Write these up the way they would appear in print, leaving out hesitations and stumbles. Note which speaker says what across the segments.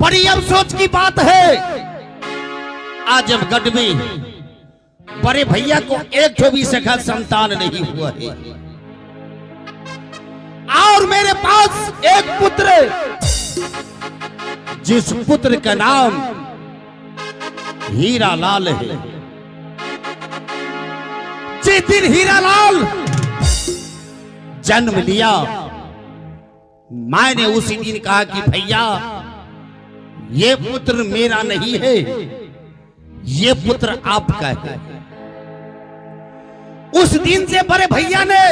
Speaker 1: बड़ी अफसोस की बात है, आजमगढ़ में बड़े भैया को एक भी सखा संतान नहीं हुआ है। और मेरे पास एक पुत्र, जिस पुत्र का नाम हीरालाल है। जिस दिन हीरालाल जन्म लिया, मैंने उसी दिन कहा कि भैया ये पुत्र मेरा नहीं है, ये पुत्र आपका है। उस दिन से बड़े भैया ने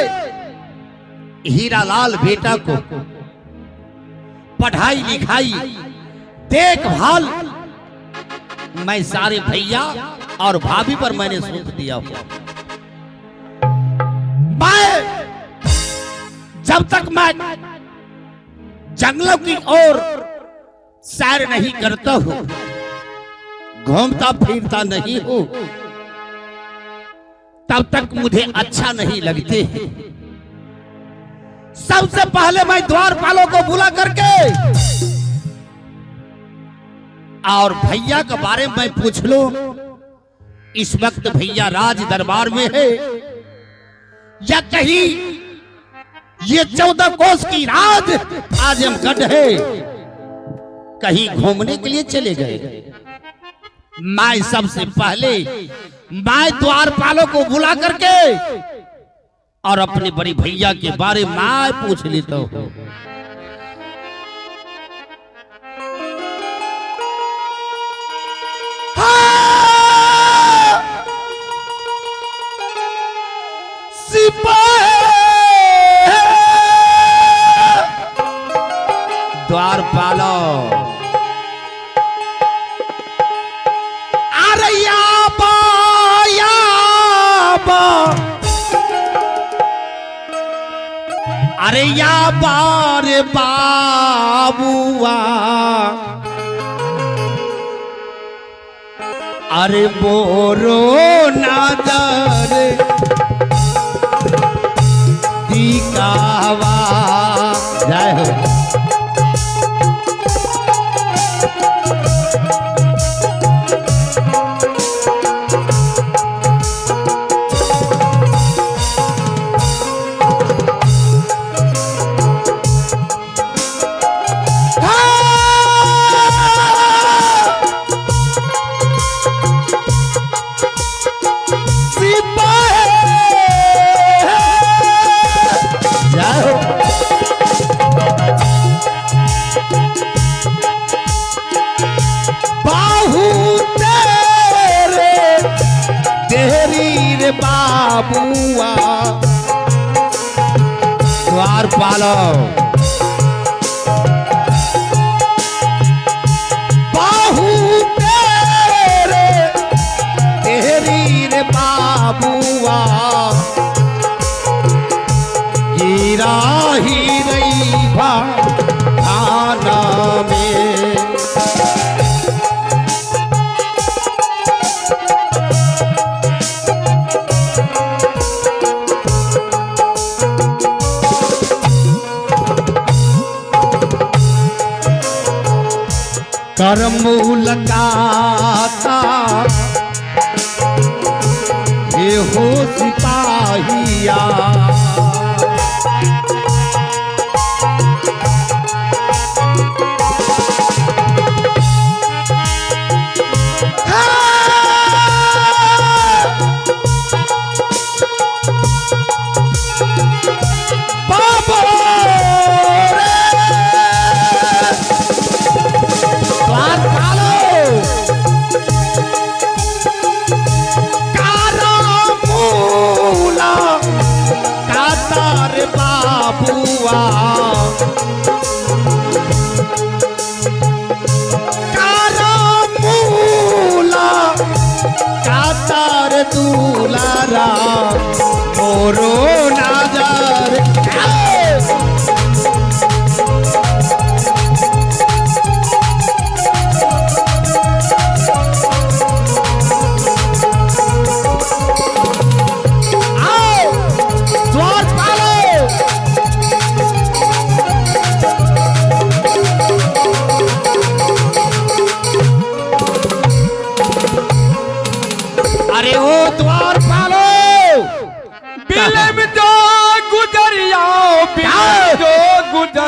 Speaker 1: हीरालाल बेटा को पढ़ाई लिखाई देखभाल मैं सारे भैया और भाभी पर मैंने सौंप दिया हुआ। मैं जब तक मैं जंगलों की ओर सैर नहीं करता हूं, घूमता फिरता नहीं हूं, तब तक मुझे अच्छा नहीं लगते। सबसे पहले मैं द्वारपालों को बुला करके और भैया के बारे में पूछ लो, इस वक्त भैया राज दरबार में है या कहीं ये 14 कोस की राज आजमगढ़ है, कहीं घूमने के लिए चले गए। मैं सबसे पहले मैं द्वारपालों को बुला करके और अपने बड़े भैया के बारे में पूछ लेता हूं। द्वारपालों, अरे याबा याबा, अरे याबा रे बाबुआ, अरे बोरो नादर दिखावा। जय हो। बाबुआ द्वारपालों, बाहू तेरे तेरी रे बाबुआ, गिरा ही रही भाना में। करमूल लगाता ये हो सिपाहिया,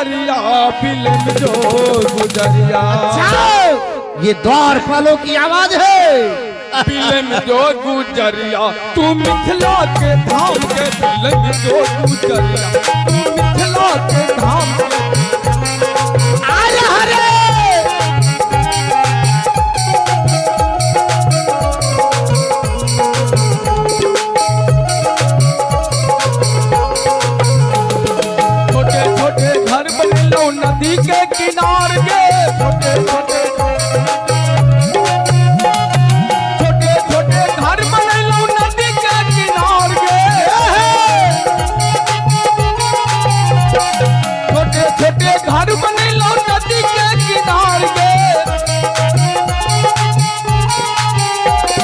Speaker 2: गुजरिया बिलन जो गुजरिया।
Speaker 1: ये द्वारपालों की आवाज है।
Speaker 2: बिलन जो गुजरिया तू मिथिला के धाम के बिलन जो गुजरिया तू मिथिला के धाम के।
Speaker 1: अरे हरे
Speaker 2: छोटे छोटे घर बने लो नदी के किनार के। छोटे छोटे घर बने लो नदी के किनार के। छोटे छोटे घर बने लो नदी के किनार के।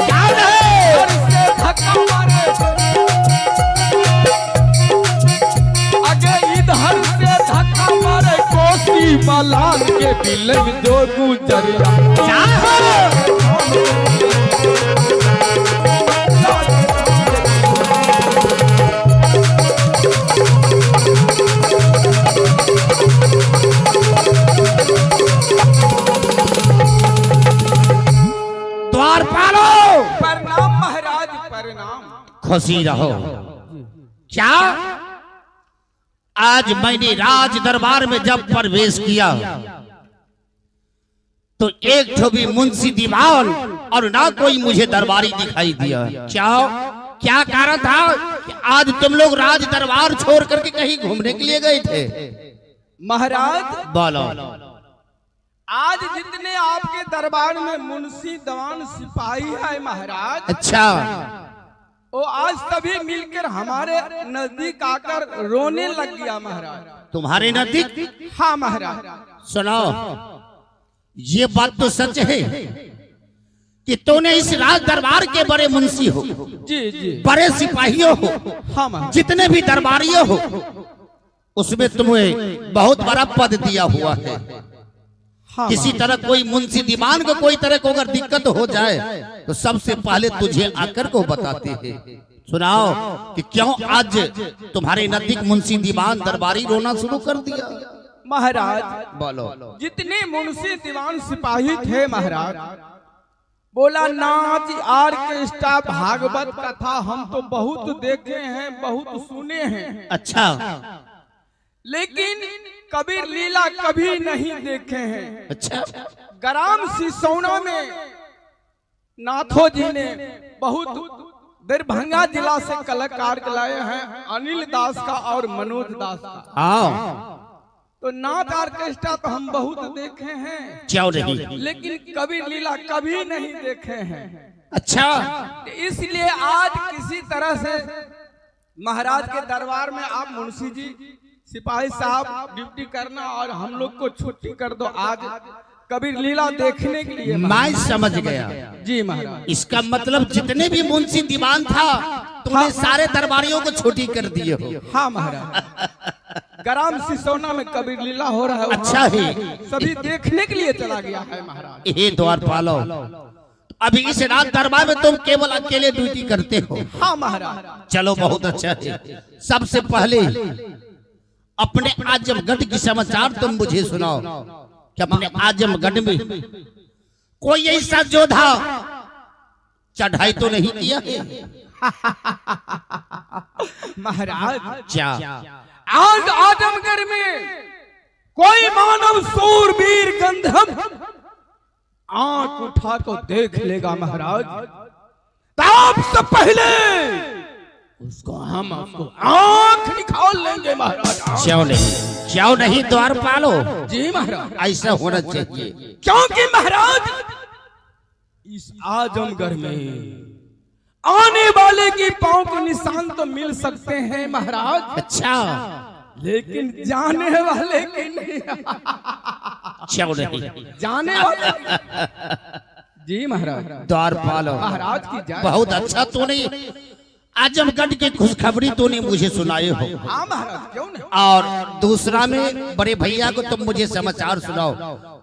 Speaker 2: घर से धक्का मारे आगे इधर से धक्का मारे कोसी बलान के बिलन जो गुजरिया।
Speaker 1: द्वारपालो
Speaker 2: प्रणाम महाराज प्रणाम।
Speaker 1: खुशी रहो। क्या आज मैंने राज दरबार में जब प्रवेश किया तो एक ठो भी मुंशी दीवान और ना कोई मुझे दरबारी दिखाई दिया। क्या कारण था कि आज तुम लोग राज दरबार छोड़ करके कहीं घूमने के लिए गए थे?
Speaker 2: महाराज
Speaker 1: बोलो।
Speaker 2: आज जितने आपके दरबार में मुंशी दीवान सिपाही है महाराज,
Speaker 1: अच्छा,
Speaker 2: वो आज तभी मिलकर हमारे नजदीक आकर रोने लग गया महाराज।
Speaker 1: तुम्हारे नजदीक?
Speaker 2: हाँ महाराज।
Speaker 1: सुनो, ये बात तो सच है कि तूने इस राज दरबार के बड़े मुंशी हो,
Speaker 2: जी जी,
Speaker 1: बड़े सिपाहियों हो,
Speaker 2: हाँ महाराज,
Speaker 1: जितने भी दरबारियों हो, उसमें तुम्हें बहुत बड़ा पद दिया हुआ है।
Speaker 2: हाँ,
Speaker 1: किसी तरह कोई मुंशी दीवान को कोई तरह को अगर दिक्कत हो जाए तो सबसे पहले तुझे आकर को बताते हैं। सुनाओ कि क्यों आज तुम्हारे नजदीक मुंशी दीवान दरबारी रोना शुरू कर दिया?
Speaker 2: महाराज
Speaker 1: बोलो।
Speaker 2: जितने मुंशी दीवान सिपाही थे महाराज, बोला नाच ऑर्केस्ट्रा भागवत कथा हम तो बहुत देखे हैं, बहुत सुने हैं,
Speaker 1: अच्छा,
Speaker 2: लेकिन कबीर लीला कभी नहीं देखे हैं।
Speaker 1: अच्छा,
Speaker 2: ग्राम सिसौना में नाथो जी ने बहुत दरभंगा जिला से कलाकार लाए हैं, अनिल दास का और मनोज दास का।
Speaker 1: आओ।
Speaker 2: तो नाथ ऑर्केस्ट्रा तो हम बहुत देखे हैं,
Speaker 1: क्यों नहीं?
Speaker 2: लेकिन कबीर लीला कभी नहीं देखे हैं।
Speaker 1: अच्छा,
Speaker 2: तो इसलिए आज किसी तरह से महाराज के दरबार में आप मुंशी जी सिपाही साहब ड्यूटी करना और हम लोग को छुट्टी कर दो, आज कबीर लीला देखने के लिए।
Speaker 1: मैं समझ गया।
Speaker 2: जी महाराज।
Speaker 1: इसका मतलब जितने भी मुंशी दीवान था तुमने
Speaker 2: हाँ,
Speaker 1: सारे दरबारियों को छुट्टी कर दिए हो।
Speaker 2: हाँ महाराज। ग्राम सिसौना में कबीर लीला हो रहा है,
Speaker 1: अच्छा है,
Speaker 2: सभी देखने के लिए चला गया है महाराज।
Speaker 1: हे द्वारपालो, अभी इस रात दरबार में तुम केवल अकेले ड्यूटी करते हो?
Speaker 2: हाँ महाराज।
Speaker 1: चलो बहुत अच्छा है। सबसे पहले अपने आजमगढ़ की समाचार तुम मुझे सुनाओ कि अपने आजमगढ़ में कोई ऐसा योद्धा चढ़ाई तो नहीं किया है?
Speaker 2: महाराज
Speaker 1: क्या
Speaker 2: आज आजमगढ़ में कोई मानव सूरवीर गंधर्व आंख उठा को देख लेगा महाराज, तब से पहले उसको हम आंख निकाल लेंगे महाराज।
Speaker 1: क्यों नहीं द्वारपालो?
Speaker 2: जी महाराज,
Speaker 1: ऐसा होना चाहिए,
Speaker 2: क्योंकि महाराज इस आजमगढ़ में आने वाले की पांव के निशान तो मिल सकते हैं महाराज,
Speaker 1: अच्छा,
Speaker 2: लेकिन जाने वाले की नहीं।
Speaker 1: क्यों नहीं?
Speaker 2: जाने वाले जी महाराज।
Speaker 1: द्वारपालो,
Speaker 2: महाराज की जय।
Speaker 1: बहुत अच्छा तूने आजमगढ़ की खुशखबरी तूने मुझे सुनाए हो।
Speaker 2: हाँ महाराज, क्यों नहीं।
Speaker 1: और दूसरा में बड़े भैया को तुम मुझे समाचार सुनाओ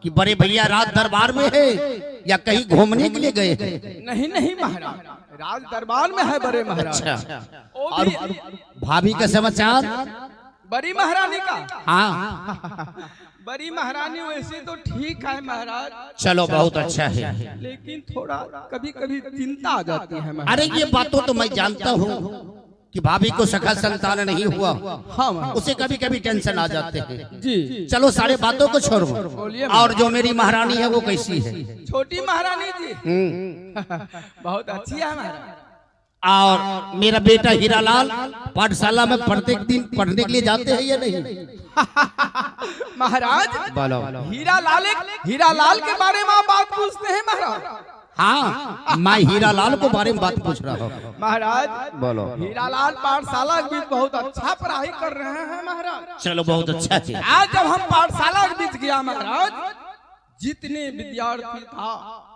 Speaker 1: कि बड़े भैया रात दरबार में है या कहीं घूमने के लिए गए हैं?
Speaker 2: नहीं नहीं महाराज, राज दरबार में है बड़े महाराज।
Speaker 1: अच्छा, और भाभी का समाचार?
Speaker 2: बड़ी महारानी का?
Speaker 1: हाँ
Speaker 2: बड़ी महारानी वैसे तो ठीक है महाराज,
Speaker 1: चलो बहुत अच्छा है,
Speaker 2: लेकिन थोड़ा कभी कभी चिंता आ जाती है महाराज।
Speaker 1: अरे ये बातों तो मैं जानता हूँ कि भाभी को सखा संतान नहीं हुआ,
Speaker 2: हाँ
Speaker 1: उसे कभी कभी टेंशन आ जाते हैं
Speaker 2: जी।
Speaker 1: चलो सारे बातों को छोड़ो,
Speaker 2: बोलिए
Speaker 1: और जो मेरी महारानी है वो कैसी है?
Speaker 2: छोटी महारानी जी बहुत अच्छी है महाराज।
Speaker 1: और मेरा बेटा हीरालाल पाठशाला में प्रत्येक दिन पढ़ने के लिए जाते हैं या नहीं?
Speaker 2: महाराज
Speaker 1: बोलो।
Speaker 2: हीरालाल के बारे में आप बात पूछते हैं महाराज?
Speaker 1: हाँ मैं हीरालाल को बारे में बात पूछ रहा हूँ
Speaker 2: महाराज।
Speaker 1: बोलो।
Speaker 2: हीरालाल पाठशाला के बीच बहुत अच्छा पढ़ाई कर रहे हैं महाराज।
Speaker 1: चलो बहुत अच्छा है।
Speaker 2: आज जब हम पाठशाला के बीच गया महाराज, जितने विद्यार्थी था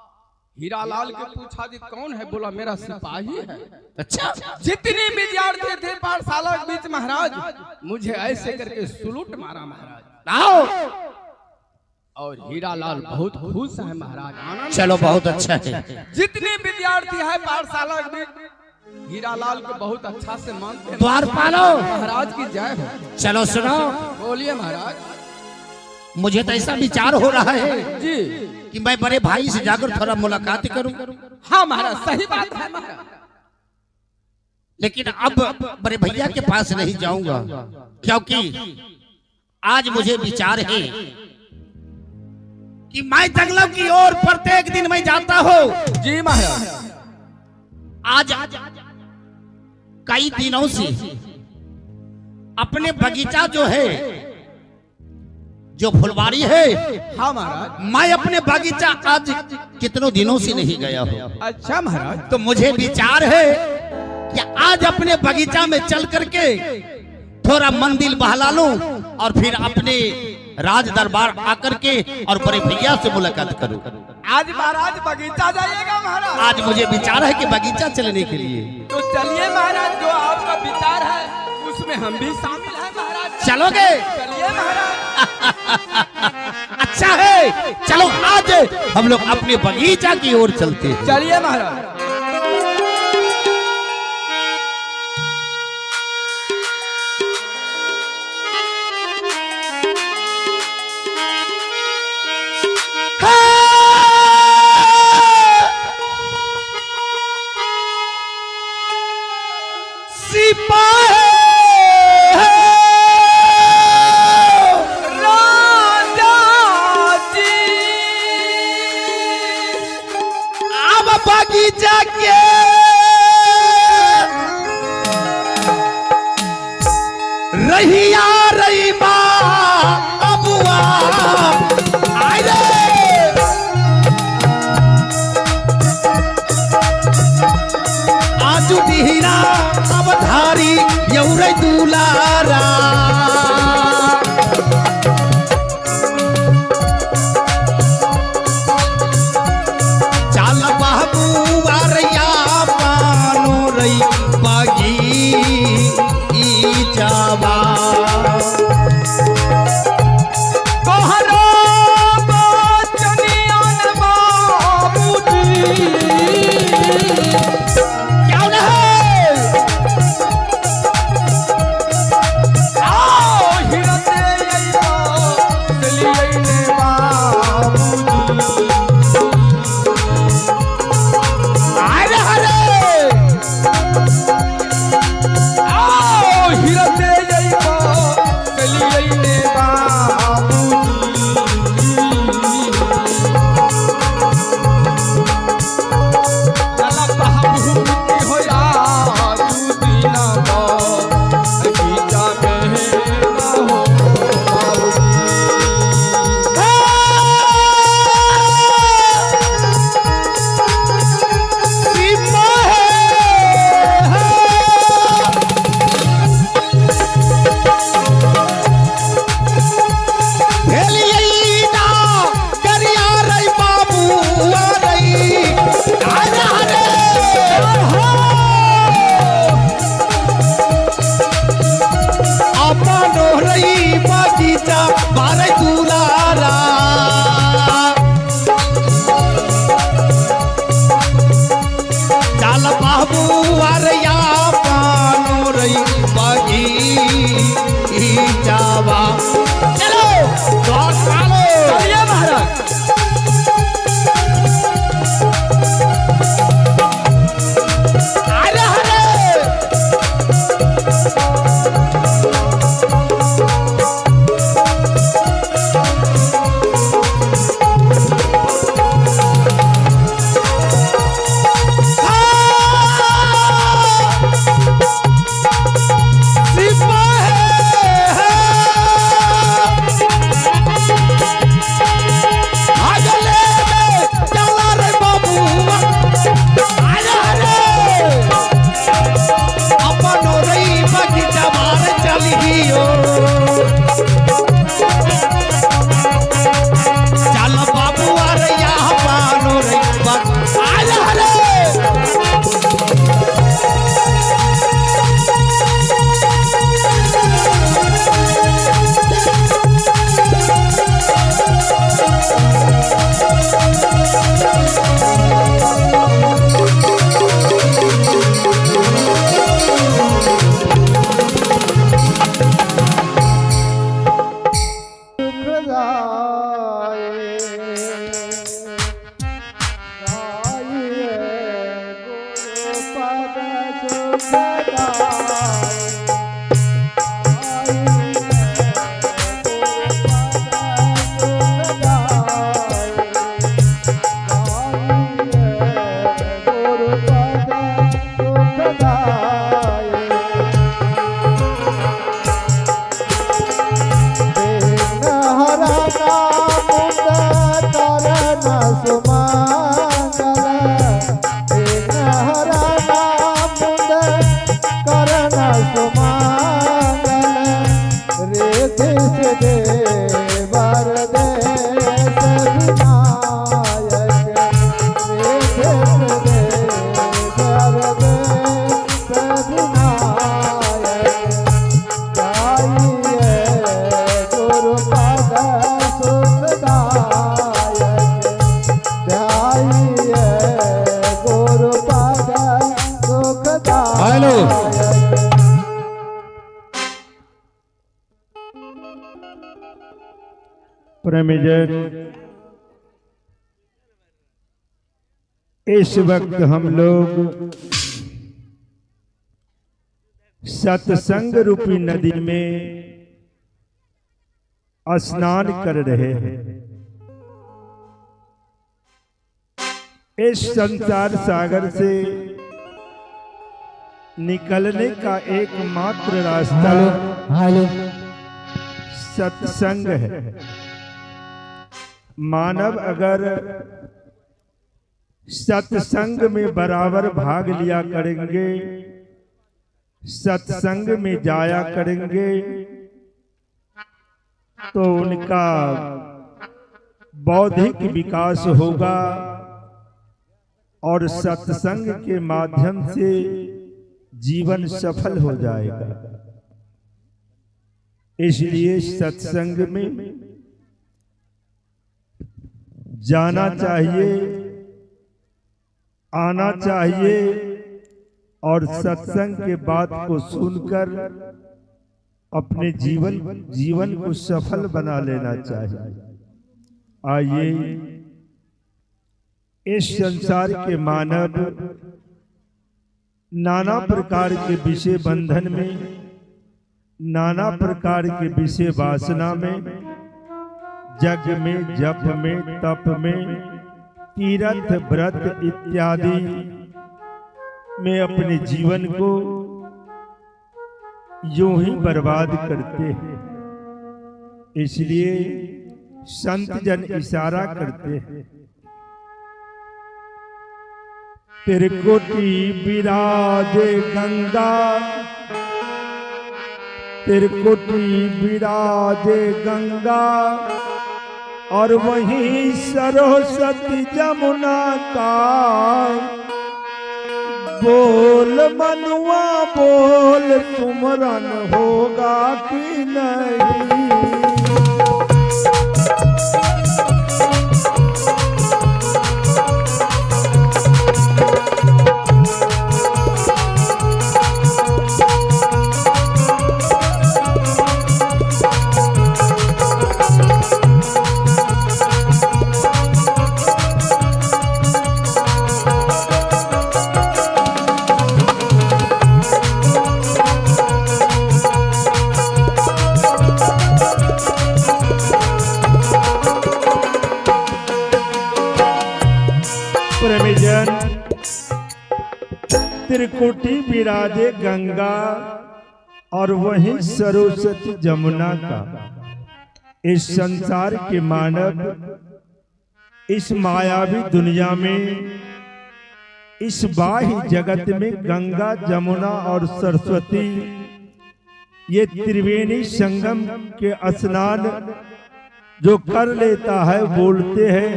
Speaker 2: हीरालाल के पूछा जी कौन है, बोला मेरा सिपाही है।
Speaker 1: अच्छा
Speaker 2: जितने विद्यार्थी थे पाठशाला के बीच महाराज, मुझे ऐसे करके सलूट मारा महाराज।
Speaker 1: आओ।
Speaker 2: और हीरालाल बहुत खुश है महाराज।
Speaker 1: चलो बहुत अच्छा है।
Speaker 2: जितने विद्यार्थी है पाठशाला के बीच हीरालाल को बहुत अच्छा से मानते हैं।
Speaker 1: द्वारपालो
Speaker 2: महाराज की जय हो।
Speaker 1: चलो सुनो,
Speaker 2: बोलिए महाराज।
Speaker 1: मुझे तो ऐसा विचार हो रहा है
Speaker 2: जी
Speaker 1: कि मैं बड़े भाई से जाकर थोड़ा मुलाकात करूं।
Speaker 2: हाँ महाराज सही बात है महाराज,
Speaker 1: लेकिन अब बड़े भैया के पास नहीं जाऊंगा, क्योंकि आज मुझे विचार है कि मैं जंगलों की ओर प्रत्येक दिन मैं जाता हूँ।
Speaker 2: जी महाराज।
Speaker 1: आज कई दिनों से अपने बगीचा जो है, जो फुलवारी है,
Speaker 2: हाँ महाराज,
Speaker 1: मैं अपने बगीचा आज कितनों दिनों से नहीं गया हूँ।
Speaker 2: अच्छा महाराज।
Speaker 1: तो मुझे विचार है कि आज अपने बगीचा में चल करके थोड़ा मंदिर बहला लूं और फिर अपने राज दरबार आकर के और बड़े भैया से मुलाकात करूं।
Speaker 2: आज महाराज बगीचा जाइएगा महाराज?
Speaker 1: आज मुझे विचार है कि बगीचा चलने के लिए।
Speaker 2: तो चलिए महाराज, जो आपका विचार है उसमें हम भी शामिल हैं महाराज।
Speaker 1: चलोगे?
Speaker 2: चलिए महाराज।
Speaker 1: अच्छा है, चलो आज हम लोग अपने बगीचा की ओर चलते हैं।
Speaker 2: चलिए महाराज।
Speaker 1: बगीचा के रहिया रही अबुआ आए रे। आजू बिहरा अवधारी यौरे दुलारा,
Speaker 3: प्रेमीजन, इस वक्त हम लोग सत्संग रूपी नदी में स्नान कर रहे हैं। इस संसार सागर से निकलने का एकमात्र रास्ता सत्संग है। मानव अगर सत्संग में बराबर भाग लिया करेंगे, सत्संग में जाया करेंगे, तो उनका बौद्धिक विकास होगा और सत्संग के माध्यम से जीवन सफल हो जाएगा। इसलिए सत्संग में जाना चाहिए, आना चाहिए और सत्संग के बात को सुनकर अपने जीवन को सफल बना लेना चाहिए। आइए, इस संसार के मानव नाना प्रकार के विषय बंधन में, नाना प्रकार के विषय वासना में, जग में, जप में, तप में, तीर्थ व्रत इत्यादि में अपने जीवन को यूं ही बर्बाद करते हैं। इसलिए संत जन इशारा करते हैं, त्रिकुटी विराजे गंगा, त्रिकुटी विराजे गंगा, और वहीं सरस्वती जमुना का। बोल मनुआ बोल, सुमरन होगा कि नहीं। प्रेमीजन, त्रिकुटी विराजे गंगा और वहीं सरस्वती जमुना का। इस संसार के मानव इस मायावी दुनिया में, इस बाह्य जगत में गंगा, जमुना और सरस्वती, ये त्रिवेणी संगम के स्नान जो कर लेता है, बोलते हैं,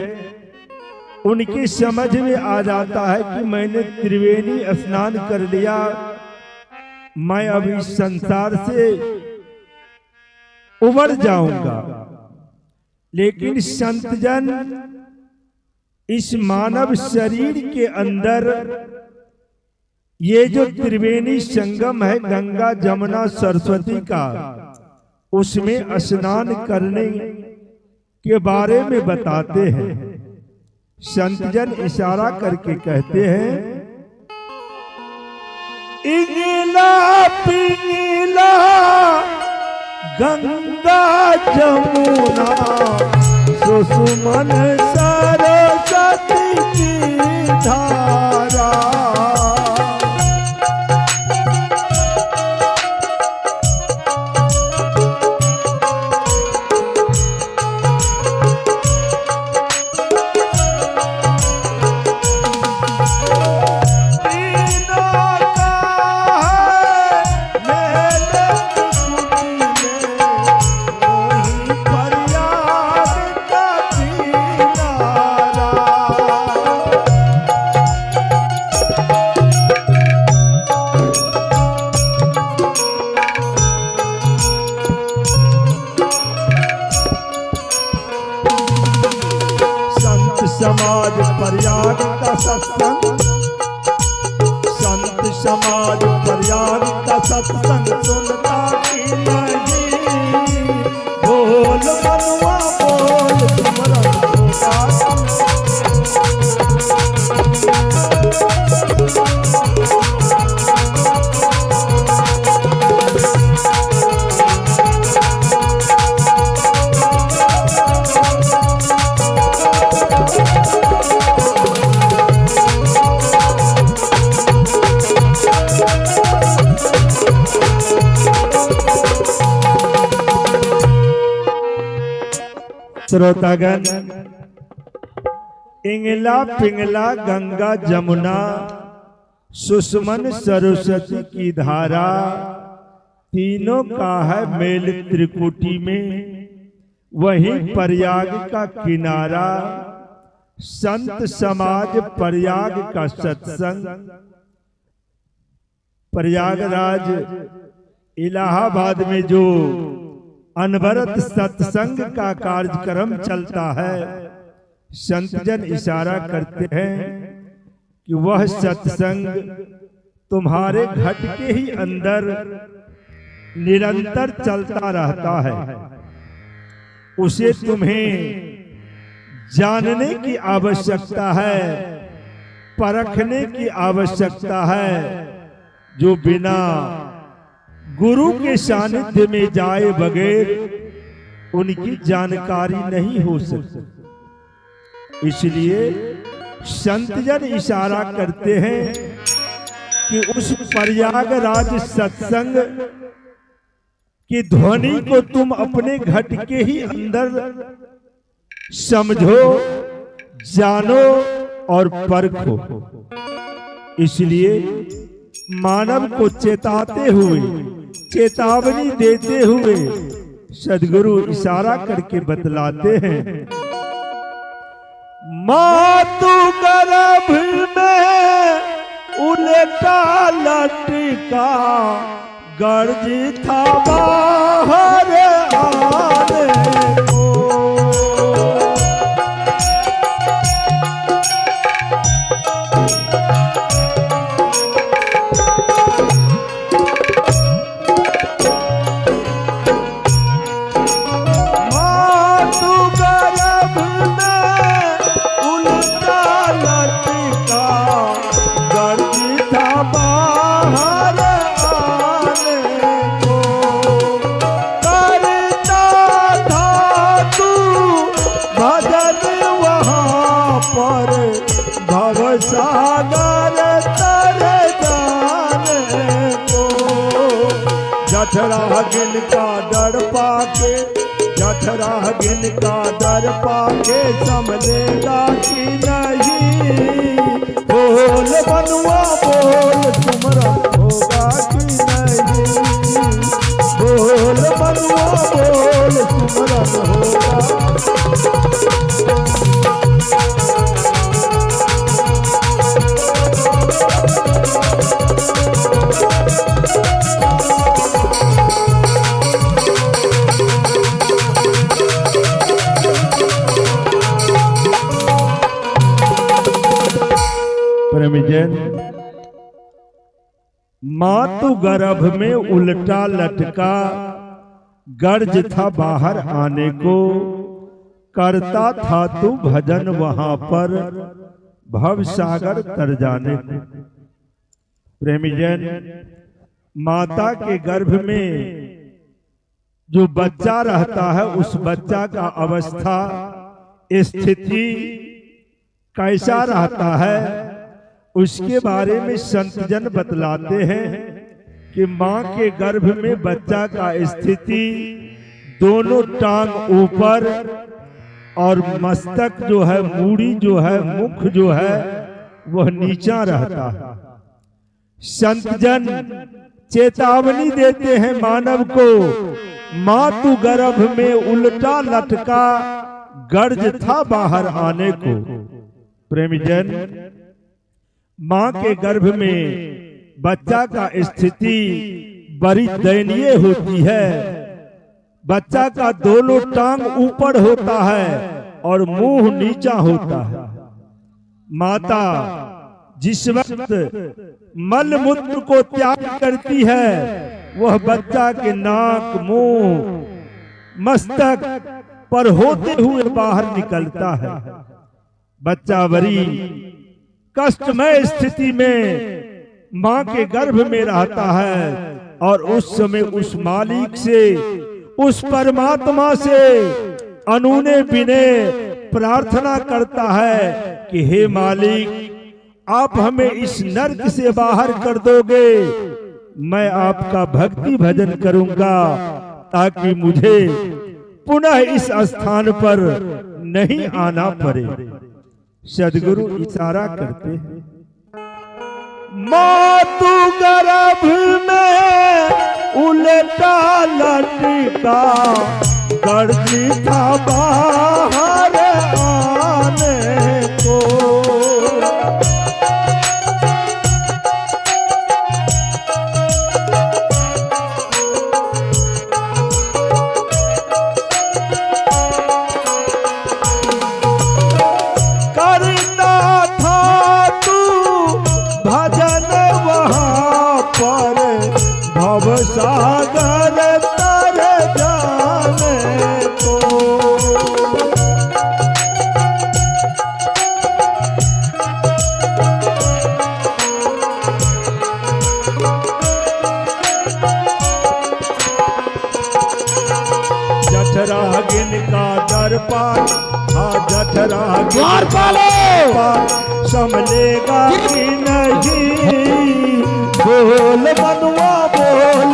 Speaker 3: उनकी समझ में आ जाता है कि मैंने त्रिवेणी स्नान कर लिया, मैं अभी संसार से उबर जाऊंगा। लेकिन संतजन इस मानव शरीर के अंदर ये जो त्रिवेणी संगम है गंगा, जमुना, सरस्वती का, उसमें स्नान करने के बारे में बताते हैं। संतजन इशारा करके कहते हैं, इंगिला पिंगिला गंगा जमुना सुषुमन सरस्वती की धारा। समाज प्रयाग का सत्संग, संत समाज प्रयाग का सत्संग सुनता कि नहीं, बोल बनुआ बोल तुमरा श्रोतागण, इंगला पिंगला गंगा जमुना सुषुमन सरस्वती की धारा, तीनों का है मेल त्रिकुटी में, वही प्रयाग का किनारा। संत समाज प्रयाग का सत्संग। प्रयागराज इलाहाबाद में जो अनवरत सत्संग का कार्यक्रम चलता है, संतजन इशारा करते हैं कि वह सत्संग तुम्हारे घट के ही अंदर निरंतर चलता रहता है। उसे तुम्हें जानने की आवश्यकता है, परखने की आवश्यकता है, जो बिना गुरु के सानिध्य में जाए बगैर उनकी जानकारी नहीं हो सकती। इसलिए संतजन इशारा करते हैं कि उस प्रयागराज सत्संग की ध्वनि को तुम अपने घट के ही अंदर समझो, जानो और परखो। इसलिए मानव को चेताते हुए, चेतावनी देते हुए सदगुरु इशारा करके बतलाते हैं, मातु गर्भ में उल्टा लटका गर्ज था बाहर आने को। जठरागिन का डर पाके, जठरागिन का डर पाके समझेगा कि नहीं, बोल बनुआ बोल तुमरा होगा कि नहीं, बोल बनुआ बोल तुमरा होगा। प्रेमीजन, मातु गर्भ में उल्टा लटका गर्ज था बाहर आने को, करता था तू भजन वहां पर भव सागर तर जाने को। प्रेमीजन, माता के गर्भ में जो बच्चा रहता है उस बच्चा का अवस्था स्थिति कैसा रहता है उसके बारे में संतजन बतलाते हैं कि मां के गर्भ में बच्चा का स्थिति दोनों टांग ऊपर और मस्तक जो है, मूड़ी जो है, मुख जो है वह नीचा रहता है। संतजन चेतावनी देते हैं मानव को, मां तू गर्भ में उल्टा लटका गर्ज था बाहर आने को। प्रेमीजन, मां के गर्भ में बच्चा का स्थिति बड़ी दयनीय होती है। बच्चा का दोनों टांग ऊपर होता है और मुंह नीचा होता है। माता जिस वक्त मल मूत्र को त्याग करती है वह बच्चा के नाक, मुंह, मस्तक पर होते हुए बाहर निकलता है। बच्चा बड़ी कष्टमय स्थिति में मां के गर्भ में रहता है और उस समय उस मालिक से, उस परमात्मा से अनूने बिने प्रार्थना करता है कि हे मालिक, आप हमें इस नर्क से बाहर कर दोगे, मैं आपका भक्ति भजन करूंगा ताकि मुझे पुनः इस स्थान पर नहीं आना पड़े। सदगुरु इशारा करते हैं, मां तू गर्भ में उल्टा लटका गर्जी था बाहर आने को। सागर तर जाने को जठरागिन का दरबार, हाँ जठरागिन संभलेगा कि नहीं, बोल मनवा बोल